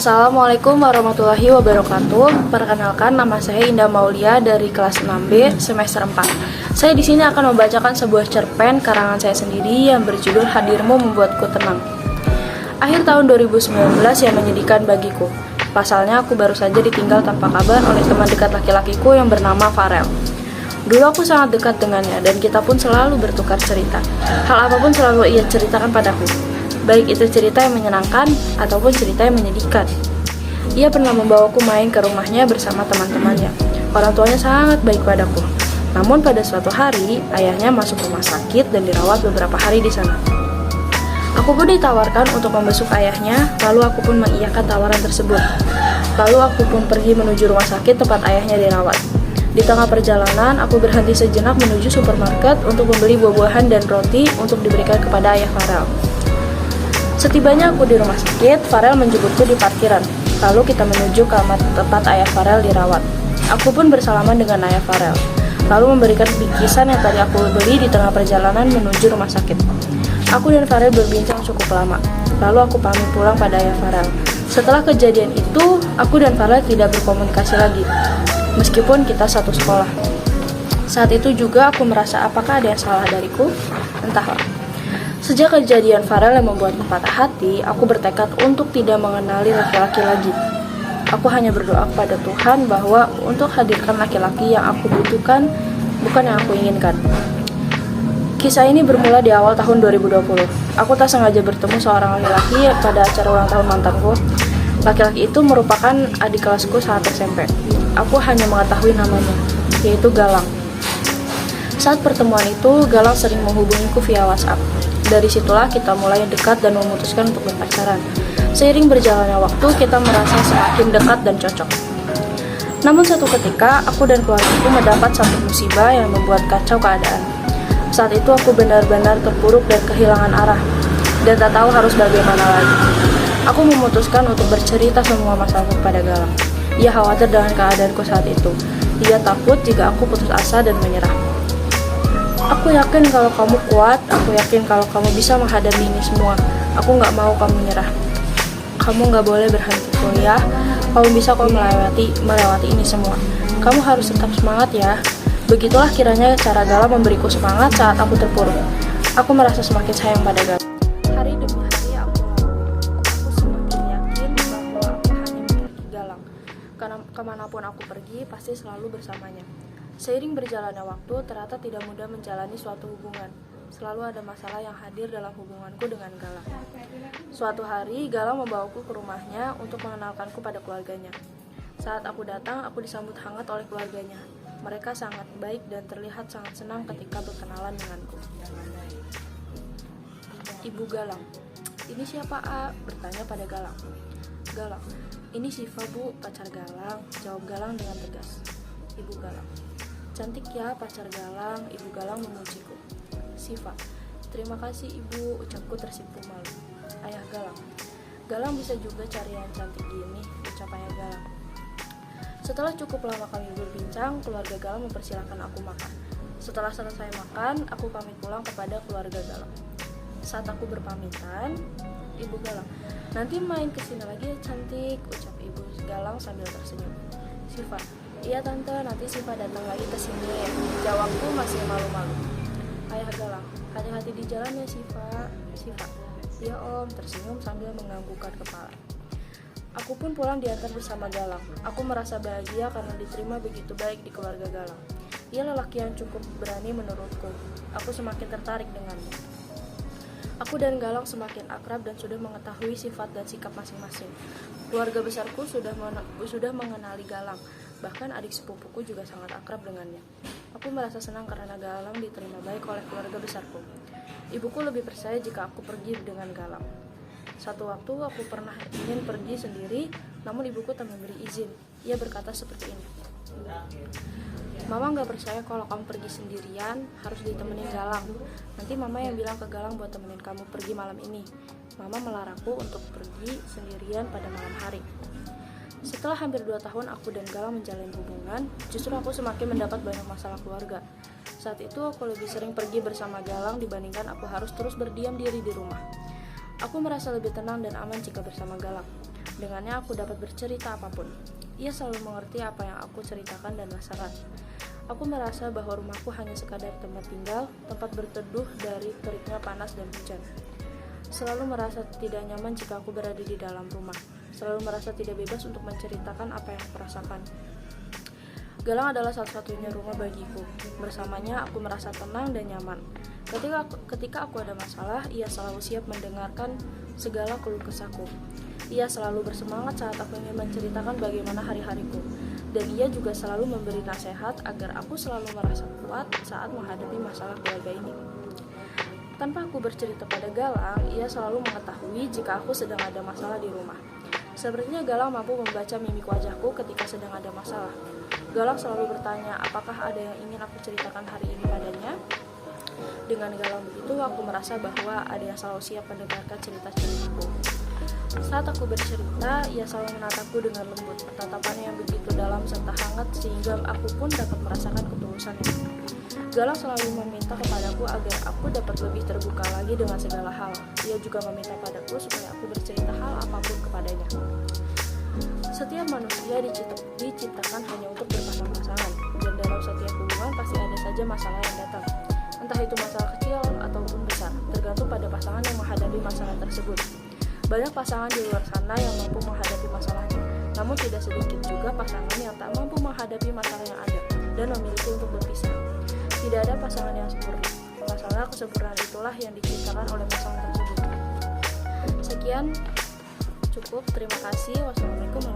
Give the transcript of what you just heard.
Assalamualaikum warahmatullahi wabarakatuh. Perkenalkan, nama saya Indah Maulia dari kelas 6B semester 4. Saya di sini akan membacakan sebuah cerpen karangan saya sendiri yang berjudul Hadirmu Membuatku Tenang. Akhir tahun 2019 yang menyedihkan bagiku. Pasalnya aku baru saja ditinggal tanpa kabar oleh teman dekat laki-lakiku yang bernama Farel. Dulu aku sangat dekat dengannya dan kita pun selalu bertukar cerita. Hal apapun selalu ia ceritakan padaku. Baik itu cerita yang menyenangkan ataupun cerita yang menyedihkan. Ia pernah membawaku main ke rumahnya bersama teman-temannya. Orang tuanya sangat baik padaku. Namun pada suatu hari, ayahnya masuk rumah sakit dan dirawat beberapa hari di sana. Aku pun ditawarkan untuk membesuk ayahnya, lalu aku pun mengiyakan tawaran tersebut. Lalu aku pun pergi menuju rumah sakit tempat ayahnya dirawat. Di tengah perjalanan, aku berhenti sejenak menuju supermarket untuk membeli buah-buahan dan roti untuk diberikan kepada ayah Farel. Setibanya aku di rumah sakit, Farel menjemputku di parkiran. Lalu kita menuju kamar tempat ayah Farel dirawat. Aku pun bersalaman dengan ayah Farel, lalu memberikan bingkisan yang tadi aku beli di tengah perjalanan menuju rumah sakit. Aku dan Farel berbincang cukup lama, lalu aku pamit pulang pada ayah Farel. Setelah kejadian itu, aku dan Farel tidak berkomunikasi lagi, meskipun kita satu sekolah. Saat itu juga aku merasa apakah ada yang salah dariku? Entahlah. Sejak kejadian Farel yang membuatku patah hati, aku bertekad untuk tidak mengenali laki-laki lagi. Aku hanya berdoa kepada Tuhan bahwa untuk hadirkan laki-laki yang aku butuhkan, bukan yang aku inginkan. Kisah ini bermula di awal tahun 2020. Aku tak sengaja bertemu seorang laki-laki pada acara ulang tahun mantanku. Laki-laki itu merupakan adik kelasku saat SMP. Aku hanya mengetahui namanya, yaitu Galang. Saat pertemuan itu, Galang sering menghubungiku via WhatsApp. Dari situlah kita mulai dekat dan memutuskan untuk berpacaran. Seiring berjalannya waktu, kita merasa semakin dekat dan cocok. Namun satu ketika, aku dan keluargaku mendapat satu musibah yang membuat kacau keadaan. Saat itu aku benar-benar terpuruk dan kehilangan arah, dan tak tahu harus bagaimana lagi. Aku memutuskan untuk bercerita semua masalahku kepada Galang. Ia khawatir dengan keadaanku saat itu. Ia takut jika aku putus asa dan menyerah. Aku yakin kalau kamu kuat, aku yakin kalau kamu bisa menghadapi ini semua. Aku gak mau kamu menyerah. Kamu gak boleh berhenti kuliah, kamu bisa kok melewati ini semua. Kamu harus tetap semangat ya. Begitulah kiranya cara Galang memberiku semangat saat aku terpuruk. Aku merasa semakin sayang pada Galang. Hari demi hari aku semakin yakin bahwa aku hanya memiliki Galang. Karena kemanapun aku pergi, pasti selalu bersamanya. Seiring berjalannya waktu, ternyata tidak mudah menjalani suatu hubungan. Selalu ada masalah yang hadir dalam hubunganku dengan Galang. Suatu hari, Galang membawaku ke rumahnya untuk mengenalkanku pada keluarganya. Saat aku datang, aku disambut hangat oleh keluarganya. Mereka sangat baik dan terlihat sangat senang ketika berkenalan denganku. Ibu Galang, "Ini siapa, A?" bertanya pada Galang. Galang, "Ini Siva, Bu, pacar Galang," jawab Galang dengan tegas. Ibu Galang, "Cantik ya pacar Galang," Ibu Galang memujiku. Siva, "Terima kasih Ibu," ucapku tersipu malu. Ayah Galang, "Galang bisa juga cari yang cantik gini," ucap ayah Galang. Setelah cukup lama kami berbincang, keluarga Galang mempersilahkan aku makan. Setelah selesai makan, aku pamit pulang kepada keluarga Galang. Saat aku berpamitan, Ibu Galang, "Nanti main kesini lagi ya cantik," ucap Ibu Galang sambil tersenyum. Siva, "Iya tante, nanti Siva datang lagi ke sini," jawabku masih malu-malu. Ayah Galang, "Hati-hati di jalan ya Siva." Siva, "Iya Om," tersenyum sambil menganggukkan kepala. Aku pun pulang diantar bersama Galang. Aku merasa bahagia karena diterima begitu baik di keluarga Galang. Ia lelaki yang cukup berani menurutku. Aku semakin tertarik dengannya. Aku dan Galang semakin akrab dan sudah mengetahui sifat dan sikap masing-masing. Keluarga besarku sudah mengenali Galang. Bahkan adik sepupuku juga sangat akrab dengannya. Aku merasa senang karena Galang diterima baik oleh keluarga besarku. Ibuku lebih percaya jika aku pergi dengan Galang. Satu waktu aku pernah ingin pergi sendiri, namun ibuku tak memberi izin. Ia berkata seperti ini, "Mama gak percaya kalau kamu pergi sendirian, harus ditemenin Galang. Nanti Mama yang bilang ke Galang buat temenin kamu pergi malam ini." Mama melarangku untuk pergi sendirian pada malam hari. Setelah hampir 2 tahun aku dan Galang menjalin hubungan, justru aku semakin mendapat banyak masalah keluarga. Saat itu aku lebih sering pergi bersama Galang dibandingkan aku harus terus berdiam diri di rumah. Aku merasa lebih tenang dan aman jika bersama Galang. Dengannya aku dapat bercerita apapun. Ia selalu mengerti apa yang aku ceritakan dan rasakan. Aku merasa bahwa rumahku hanya sekadar tempat tinggal, tempat berteduh dari teriknya panas dan hujan. Selalu merasa tidak nyaman jika aku berada di dalam rumah. Selalu merasa tidak bebas untuk menceritakan apa yang aku rasakan. Galang adalah satu-satunya rumah bagiku. Bersamanya aku merasa tenang dan nyaman. Ketika aku ada masalah, ia selalu siap mendengarkan segala keluh kesahku. Ia selalu bersemangat saat aku ingin menceritakan bagaimana hari-hariku. Dan ia juga selalu memberi nasihat agar aku selalu merasa kuat saat menghadapi masalah keluarga ini. Tanpa aku bercerita pada Galang, ia selalu mengetahui jika aku sedang ada masalah di rumah. Sepertinya Galang mampu membaca mimik wajahku ketika sedang ada masalah. Galang selalu bertanya apakah ada yang ingin aku ceritakan hari ini padanya. Dengan Galang begitu, aku merasa bahwa ada yang selalu siap mendengarkan cerita-ceritaku. Saat aku bercerita, ia selalu menatapku dengan lembut, tatapannya yang begitu dalam serta hangat sehingga aku pun dapat merasakan ketulusannya. Galang selalu meminta kepadaku agar aku dapat lebih terbuka lagi dengan segala hal. Ia juga meminta padaku supaya aku bercerita hal apapun kepadanya. Setiap manusia diciptakan hanya untuk berpasang-pasangan, dan dalam setiap hubungan pasti ada saja masalah yang datang. Entah itu masalah kecil ataupun besar, tergantung pada pasangan yang menghadapi masalah tersebut. Banyak pasangan di luar sana yang mampu menghadapi masalahnya, namun tidak sedikit juga pasangan yang tak mampu menghadapi masalah yang ada dan memiliki untuk berpisah. Tidak ada pasangan yang sempurna. Masalah kesempurnaan itulah yang diciptakan oleh pasangan tersebut. Sekian, cukup. Terima kasih. Wassalamualaikum warahmatullahi wabarakatuh.